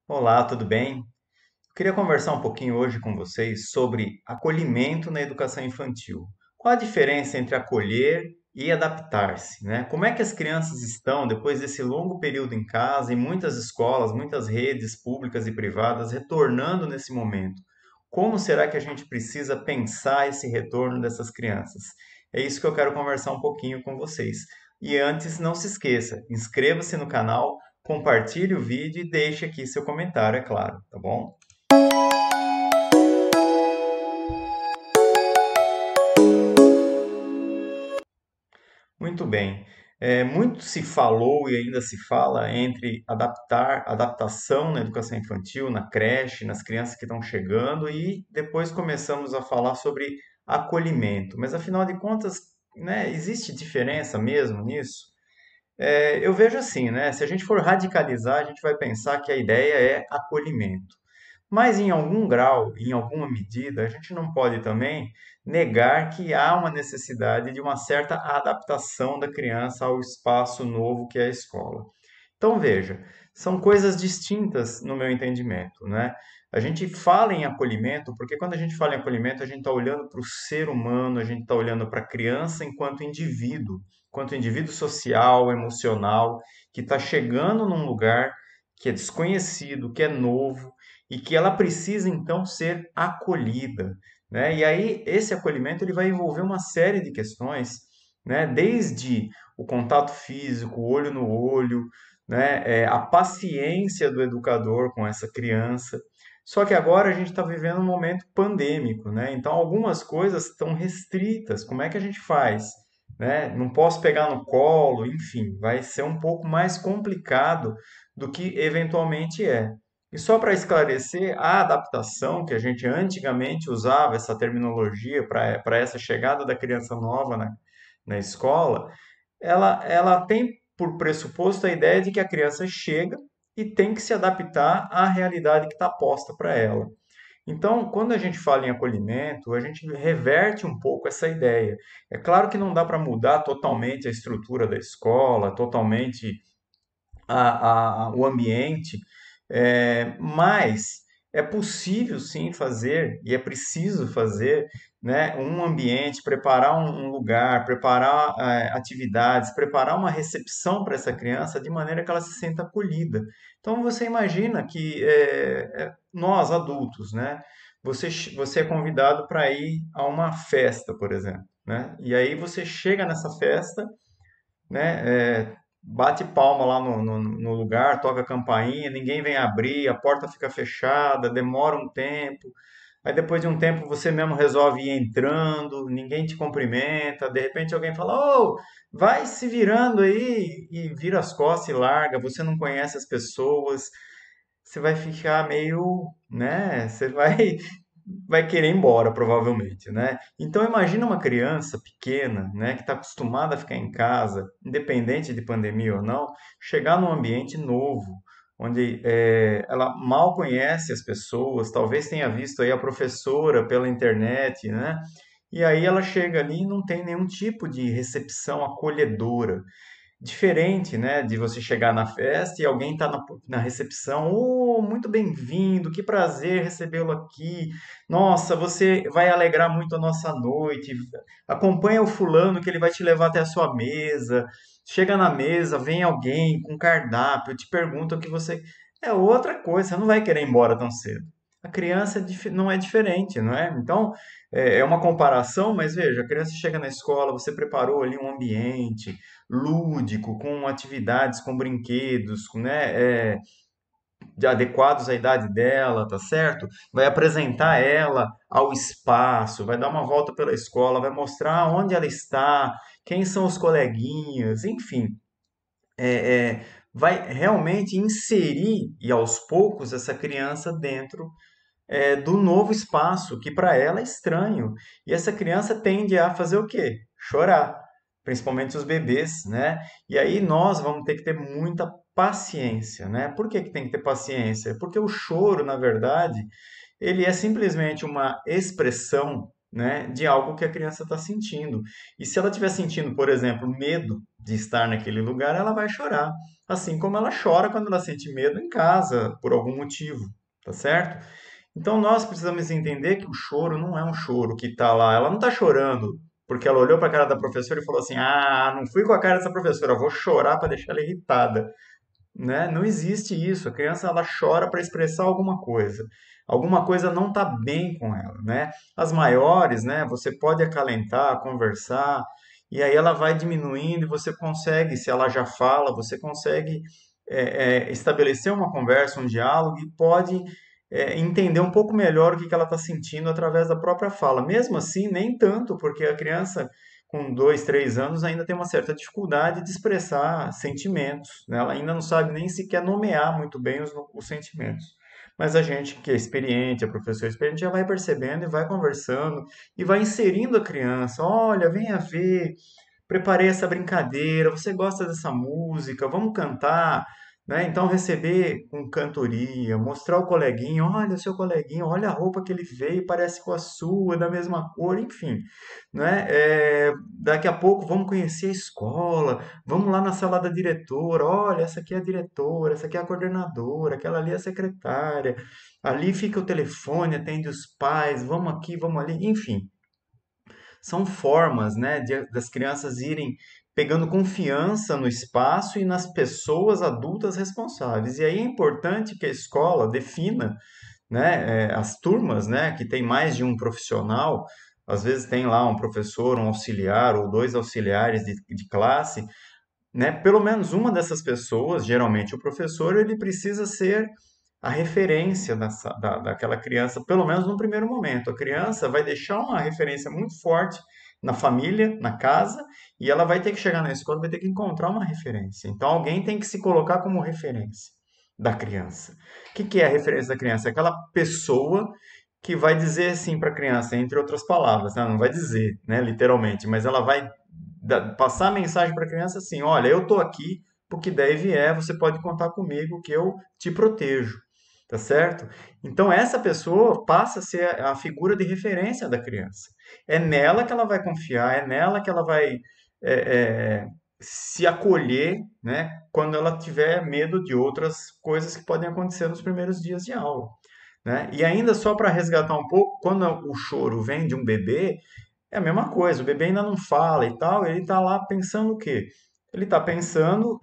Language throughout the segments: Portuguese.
Olá, tudo bem? Eu queria conversar um pouquinho hoje com vocês sobre acolhimento na educação infantil. Qual a diferença entre acolher e adaptar-se, né? Como é que as crianças estão depois desse longo período em casa, em muitas escolas, muitas redes públicas e privadas, retornando nesse momento? Como será que a gente precisa pensar esse retorno dessas crianças? É isso que eu quero conversar um pouquinho com vocês. E antes, não se esqueça, inscreva-se no canal, compartilhe o vídeo e deixe aqui seu comentário, é claro, tá bom? Muito bem. Muito se falou e ainda se fala entre adaptação na educação infantil, na creche, nas crianças que estão chegando, e depois começamos a falar sobre acolhimento. Mas afinal de contas, né, existe diferença mesmo nisso? Eu vejo assim, né? Se a gente for radicalizar, a gente vai pensar que a ideia é acolhimento. Mas em algum grau, em alguma medida, a gente não pode também negar que há uma necessidade de uma certa adaptação da criança ao espaço novo que é a escola. Então, veja, são coisas distintas no meu entendimento, né? A gente fala em acolhimento porque quando a gente fala em acolhimento, a gente está olhando para o ser humano, a gente está olhando para a criança enquanto indivíduo social, emocional, que está chegando num lugar que é desconhecido, que é novo e que ela precisa então ser acolhida, né? E aí esse acolhimento ele vai envolver uma série de questões, né? Desde o contato físico, o olho no olho, né? A paciência do educador com essa criança. Só que agora a gente está vivendo um momento pandêmico, né? Então algumas coisas estão restritas. Como é que a gente faz? Né? Não posso pegar no colo, enfim, vai ser um pouco mais complicado do que eventualmente é. E só para esclarecer, a adaptação, que a gente antigamente usava essa terminologia para essa chegada da criança nova na escola, ela tem por pressuposto a ideia de que a criança chega e tem que se adaptar à realidade que está posta para ela. Então, quando a gente fala em acolhimento, a gente reverte um pouco essa ideia. É claro que não dá para mudar totalmente a estrutura da escola, totalmente o ambiente, mas é possível sim fazer e é preciso fazer, né, um ambiente, preparar um lugar, preparar atividades, preparar uma recepção para essa criança de maneira que ela se sinta acolhida. Então você imagina que nós adultos, né, você é convidado para ir a uma festa, por exemplo, né? E aí você chega nessa festa, né? Bate palma lá no lugar, toca a campainha, ninguém vem abrir, a porta fica fechada, demora um tempo. Aí depois de um tempo você mesmo resolve ir entrando, ninguém te cumprimenta, de repente alguém fala: "Ô, vai se virando aí", e vira as costas e larga, você não conhece as pessoas, você vai ficar meio, né, você vai querer ir embora, provavelmente, né? Então imagina uma criança pequena, né, que está acostumada a ficar em casa, independente de pandemia ou não, chegar num ambiente novo, onde ela mal conhece as pessoas, talvez tenha visto aí a professora pela internet, né? E aí ela chega ali e não tem nenhum tipo de recepção acolhedora. Diferente, né, de você chegar na festa e alguém está na recepção, oh, muito bem-vindo, que prazer recebê-lo aqui. Nossa, você vai alegrar muito a nossa noite. Acompanha o fulano que ele vai te levar até a sua mesa. Chega na mesa, vem alguém com cardápio, te pergunta o que você. É outra coisa, você não vai querer ir embora tão cedo. A criança não é diferente, não é? Então, é uma comparação, mas veja, a criança chega na escola, você preparou ali um ambiente lúdico, com atividades, com brinquedos, né, de adequados à idade dela, tá certo? Vai apresentar ela ao espaço, vai dar uma volta pela escola, vai mostrar onde ela está, quem são os coleguinhas, enfim, vai realmente inserir e aos poucos essa criança dentro do novo espaço, que para ela é estranho. E essa criança tende a fazer o quê? Chorar, principalmente os bebês, né? E aí nós vamos ter que ter muita paciência, né? Por que que tem que ter paciência? Porque o choro, na verdade, ele é simplesmente uma expressão, né, de algo que a criança está sentindo. E se ela estiver sentindo, por exemplo, medo de estar naquele lugar, ela vai chorar. Assim como ela chora quando ela sente medo em casa, por algum motivo, tá certo? Então nós precisamos entender que o choro não é um choro que está lá. Ela não está chorando porque ela olhou para a cara da professora e falou assim: Ah, não fui com a cara dessa professora, vou chorar para deixar ela irritada, né? Não existe isso. A criança ela chora para expressar alguma coisa. Alguma coisa não está bem com ela, né? As maiores, né? Você pode acalentar, conversar, e aí ela vai diminuindo e você consegue, se ela já fala, você consegue estabelecer uma conversa, um diálogo e pode entender um pouco melhor o que que ela está sentindo através da própria fala. Mesmo assim, nem tanto, porque a criança com 2, 3 anos ainda tem uma certa dificuldade de expressar sentimentos, né? Ela ainda não sabe nem sequer nomear muito bem os sentimentos. Mas a gente que é experiente, a professora experiente, já vai percebendo e vai conversando e vai inserindo a criança. Olha, venha ver, preparei essa brincadeira, você gosta dessa música, vamos cantar, né? Então receber com cantoria, mostrar o coleguinha, olha o seu coleguinha, olha a roupa que ele veio, parece com a sua, da mesma cor, enfim, né? Daqui a pouco vamos conhecer a escola, vamos lá na sala da diretora, olha, essa aqui é a diretora, essa aqui é a coordenadora, aquela ali é a secretária, ali fica o telefone, atende os pais, vamos aqui, vamos ali, enfim, são formas, né, das crianças irem pegando confiança no espaço e nas pessoas adultas responsáveis. E aí é importante que a escola defina, né, as turmas, né, que tem mais de um profissional, às vezes tem lá um professor, um auxiliar ou dois auxiliares de classe, né? Pelo menos uma dessas pessoas, geralmente o professor, ele precisa ser a referência daquela criança, pelo menos no primeiro momento. A criança vai deixar uma referência muito forte na família, na casa, e ela vai ter que chegar na escola, vai ter que encontrar uma referência. Então alguém tem que se colocar como referência da criança. O que que é a referência da criança? É aquela pessoa que vai dizer assim para a criança, entre outras palavras, né? Não vai dizer, né, literalmente, mas ela vai passar a mensagem para a criança assim: olha, eu estou aqui, porque daí vier, você pode contar comigo que eu te protejo, tá certo? Então essa pessoa passa a ser a figura de referência da criança. É nela que ela vai confiar, é nela que ela vai é, é, se acolher, né? Quando ela tiver medo de outras coisas que podem acontecer nos primeiros dias de aula. Né? E ainda só para resgatar um pouco, quando o choro vem de um bebê, é a mesma coisa, o bebê ainda não fala e tal, ele está lá pensando o quê? Ele está pensando,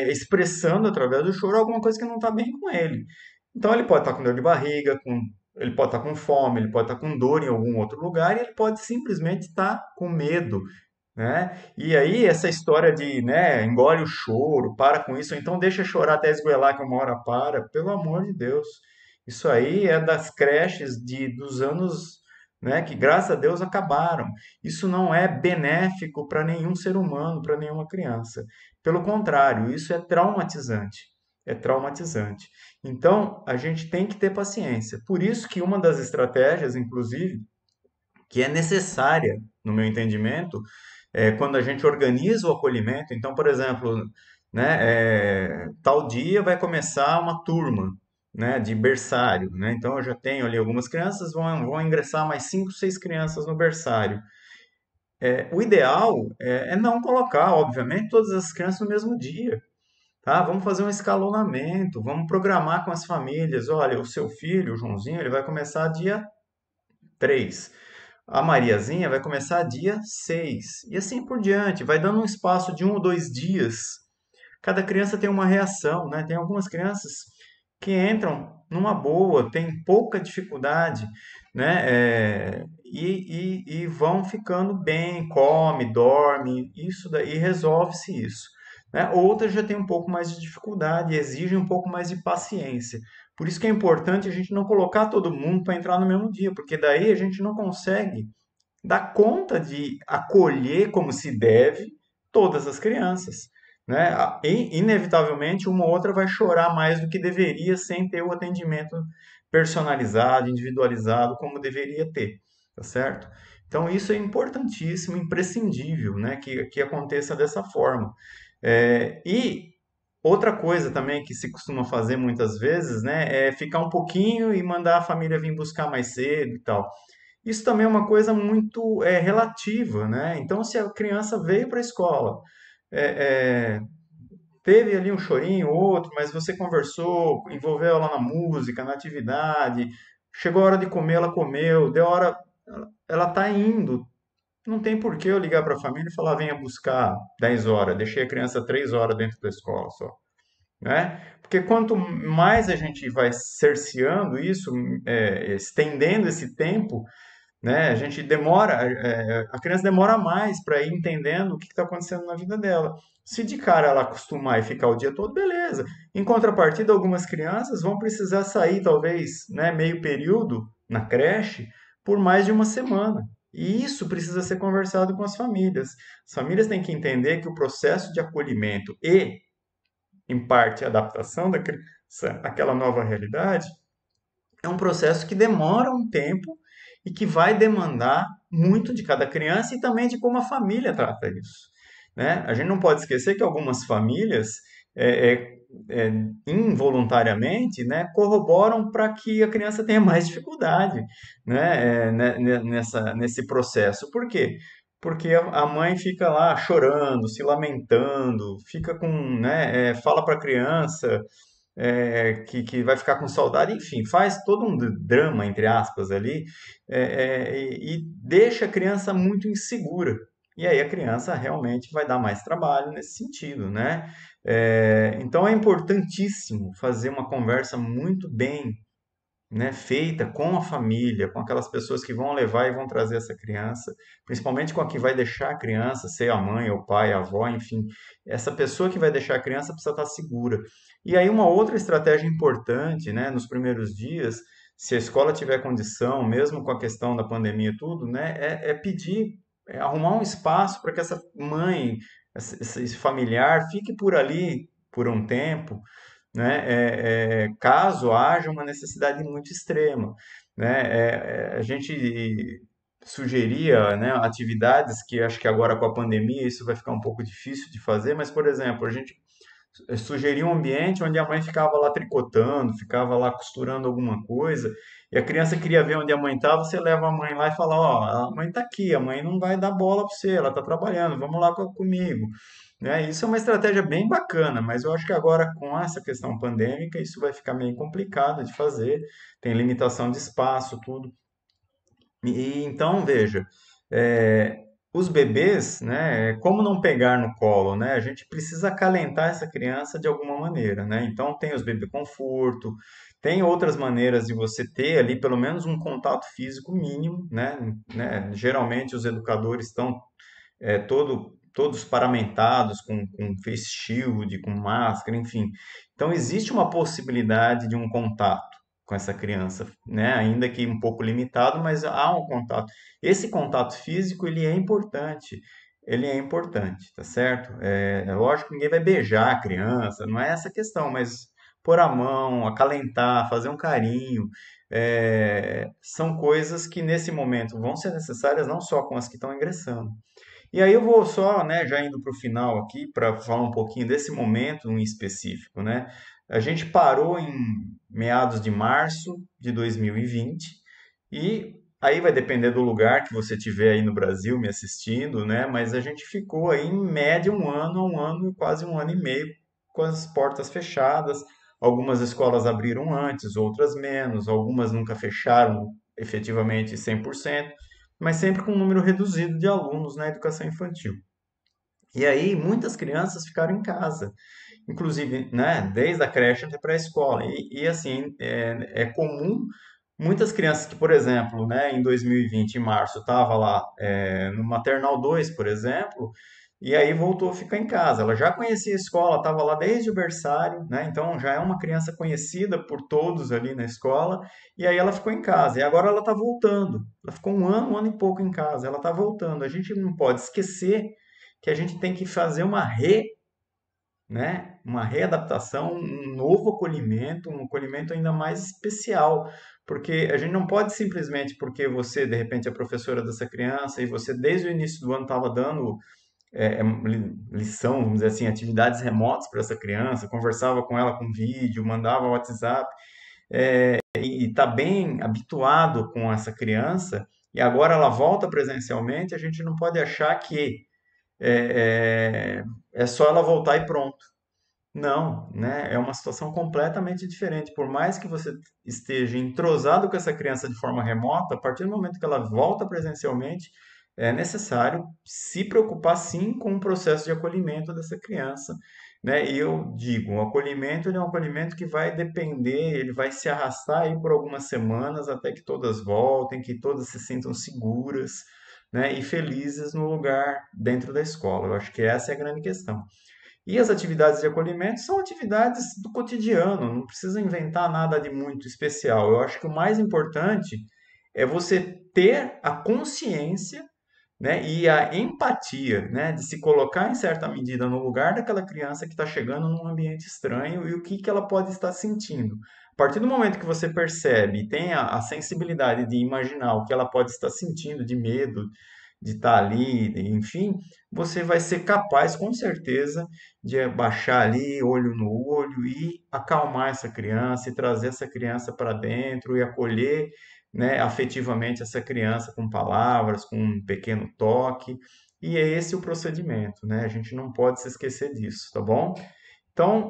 expressando através do choro alguma coisa que não está bem com ele. Então ele pode estar com dor de barriga, ele pode estar com fome, ele pode estar com dor em algum outro lugar e ele pode simplesmente estar com medo, né? E aí essa história de, né, engole o choro, para com isso, ou então deixa chorar até esgoelar que uma hora para, pelo amor de Deus. Isso aí é das creches dos anos, né, que graças a Deus acabaram. Isso não é benéfico para nenhum ser humano, para nenhuma criança. Pelo contrário, isso é traumatizante. É traumatizante. Então, a gente tem que ter paciência. Por isso que uma das estratégias, inclusive, que é necessária, no meu entendimento, quando a gente organiza o acolhimento. Então, por exemplo, né, tal dia vai começar uma turma, né, de berçário, né? Então eu já tenho ali algumas crianças, vão ingressar mais 5, 6 crianças no berçário. O ideal é não colocar, obviamente, todas as crianças no mesmo dia. Tá? Vamos fazer um escalonamento, vamos programar com as famílias. Olha, o seu filho, o Joãozinho, ele vai começar dia 3. A Mariazinha vai começar dia 6. E assim por diante. Vai dando um espaço de 1 ou 2 dias. Cada criança tem uma reação, né? Tem algumas crianças que entram numa boa, tem pouca dificuldade, né? E vão ficando bem, come, dorme, isso daí resolve-se isso. Né? Outras já têm um pouco mais de dificuldade, exigem um pouco mais de paciência. Por isso que é importante a gente não colocar todo mundo para entrar no mesmo dia, porque daí a gente não consegue dar conta de acolher como se deve todas as crianças. Né? Inevitavelmente, uma ou outra vai chorar mais do que deveria sem ter o atendimento personalizado, individualizado, como deveria ter, tá certo? Então, isso é importantíssimo, imprescindível, né? Que aconteça dessa forma. E outra coisa também que se costuma fazer muitas vezes, né, é ficar um pouquinho e mandar a família vir buscar mais cedo e tal. Isso também é uma coisa muito relativa, né? Então, se a criança veio para a escola, é, é, teve ali um chorinho, outro, mas você conversou, envolveu ela na música, na atividade, chegou a hora de comer, ela comeu, deu hora, ela está indo. Não tem por que eu ligar para a família e falar, venha buscar 10 horas, deixei a criança 3 horas dentro da escola só, né? Porque quanto mais a gente vai cerceando isso, estendendo esse tempo, né? A gente demora, a criança demora mais para ir entendendo o que está acontecendo na vida dela. Se de cara ela acostumar e ficar o dia todo, beleza. Em contrapartida, algumas crianças vão precisar sair, talvez, né, meio período na creche por mais de uma semana. E isso precisa ser conversado com as famílias. As famílias têm que entender que o processo de acolhimento e, em parte, a adaptação da criança àquela nova realidade é um processo que demora um tempo e que vai demandar muito de cada criança e também de como a família trata isso, né? A gente não pode esquecer que algumas famílias é, é, involuntariamente, né, corroboram para que a criança tenha mais dificuldade, né, nesse processo. Por quê? Porque a mãe fica lá chorando, se lamentando, fica com, né, fala para a criança que vai ficar com saudade, enfim, faz todo um drama, entre aspas, ali, e deixa a criança muito insegura. E aí a criança realmente vai dar mais trabalho nesse sentido, né? Então é importantíssimo fazer uma conversa muito bem, né, feita com a família, com aquelas pessoas que vão levar e vão trazer essa criança, principalmente com a que vai deixar a criança, ser a mãe, o pai, a avó, enfim, essa pessoa que vai deixar a criança precisa estar segura. E aí uma outra estratégia importante, né, nos primeiros dias, se a escola tiver condição, mesmo com a questão da pandemia e tudo, né, pedir, arrumar um espaço para que essa mãe, esse familiar fique por ali por um tempo, né, caso haja uma necessidade muito extrema, né, a gente sugeria, né, atividades que acho que agora com a pandemia isso vai ficar um pouco difícil de fazer, mas, por exemplo, a gente sugeria um ambiente onde a mãe ficava lá tricotando, ficava lá costurando alguma coisa, e a criança queria ver onde a mãe estava, você leva a mãe lá e fala, ó, a mãe está aqui, a mãe não vai dar bola para você, ela está trabalhando, vamos lá comigo. Né? Isso é uma estratégia bem bacana, mas eu acho que agora com essa questão pandêmica isso vai ficar meio complicado de fazer, tem limitação de espaço, tudo. E então, veja, é, os bebês, né, como não pegar no colo, né? A gente precisa acalentar essa criança de alguma maneira, né? Então tem os bebê conforto, tem outras maneiras de você ter ali pelo menos um contato físico mínimo, né? Geralmente os educadores estão todos paramentados com face shield, com máscara, enfim. Então existe uma possibilidade de um contato com essa criança, né? Ainda que um pouco limitado, mas há um contato. Esse contato físico, ele é importante. Ele é importante, tá certo? É lógico que ninguém vai beijar a criança, não é essa a questão, mas pôr a mão, acalentar, fazer um carinho, são coisas que nesse momento vão ser necessárias não só com as que estão ingressando. E aí eu vou só, né, já indo para o final aqui, para falar um pouquinho desse momento em específico, né? A gente parou em meados de março de 2020 e aí vai depender do lugar que você tiver aí no Brasil me assistindo, né? Mas a gente ficou aí em média um ano, quase um ano e meio com as portas fechadas. Algumas escolas abriram antes, outras menos, algumas nunca fecharam efetivamente 100%, mas sempre com um número reduzido de alunos na educação infantil. E aí muitas crianças ficaram em casa, inclusive, né, desde a creche até para a escola. E assim, é comum muitas crianças que, por exemplo, né, em 2020, em março, estava lá no Maternal 2, por exemplo, e aí voltou a ficar em casa. Ela já conhecia a escola, estava lá desde o berçário, né, então já é uma criança conhecida por todos ali na escola, e aí ela ficou em casa. E agora ela está voltando. Ela ficou um ano e pouco em casa, ela está voltando. A gente não pode esquecer que a gente tem que fazer uma readaptação, um novo acolhimento, um acolhimento ainda mais especial, porque a gente não pode simplesmente porque você, de repente, é professora dessa criança e você, desde o início do ano, estava dando lição, vamos dizer assim, atividades remotas para essa criança, conversava com ela com vídeo, mandava WhatsApp, e está bem habituado com essa criança, e agora ela volta presencialmente, a gente não pode achar que é só ela voltar e pronto. Não, né? É uma situação completamente diferente. Por mais que você esteja entrosado com essa criança de forma remota, a partir do momento que ela volta presencialmente, é necessário se preocupar sim com o processo de acolhimento dessa criança, né? E eu digo, o acolhimento ele é um acolhimento que vai depender, ele vai se arrastar aí por algumas semanas até que todas voltem, que todas se sintam seguras, né? E felizes no lugar dentro da escola. Eu acho que essa é a grande questão. E as atividades de acolhimento são atividades do cotidiano, não precisa inventar nada de muito especial. Eu acho que o mais importante é você ter a consciência, né, e a empatia, né, de se colocar em certa medida no lugar daquela criança que está chegando num ambiente estranho e o que, que ela pode estar sentindo. A partir do momento que você percebe e tem a sensibilidade de imaginar o que ela pode estar sentindo de medo, de estar ali, enfim, você vai ser capaz, com certeza, de baixar ali, olho no olho e acalmar essa criança e trazer essa criança para dentro e acolher, né, afetivamente essa criança com palavras, com um pequeno toque. E é esse o procedimento, né? A gente não pode se esquecer disso, tá bom? Então,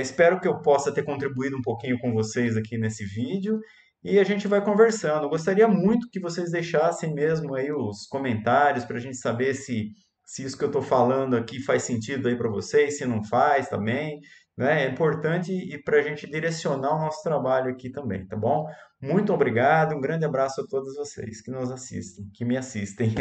espero que eu possa ter contribuído um pouquinho com vocês aqui nesse vídeo e a gente vai conversando. Eu gostaria muito que vocês deixassem mesmo aí os comentários para a gente saber se isso que eu estou falando aqui faz sentido aí para vocês, se não faz também, né? É importante e para a gente direcionar o nosso trabalho aqui também, tá bom? Muito obrigado, um grande abraço a todos vocês que nos assistem, que me assistem.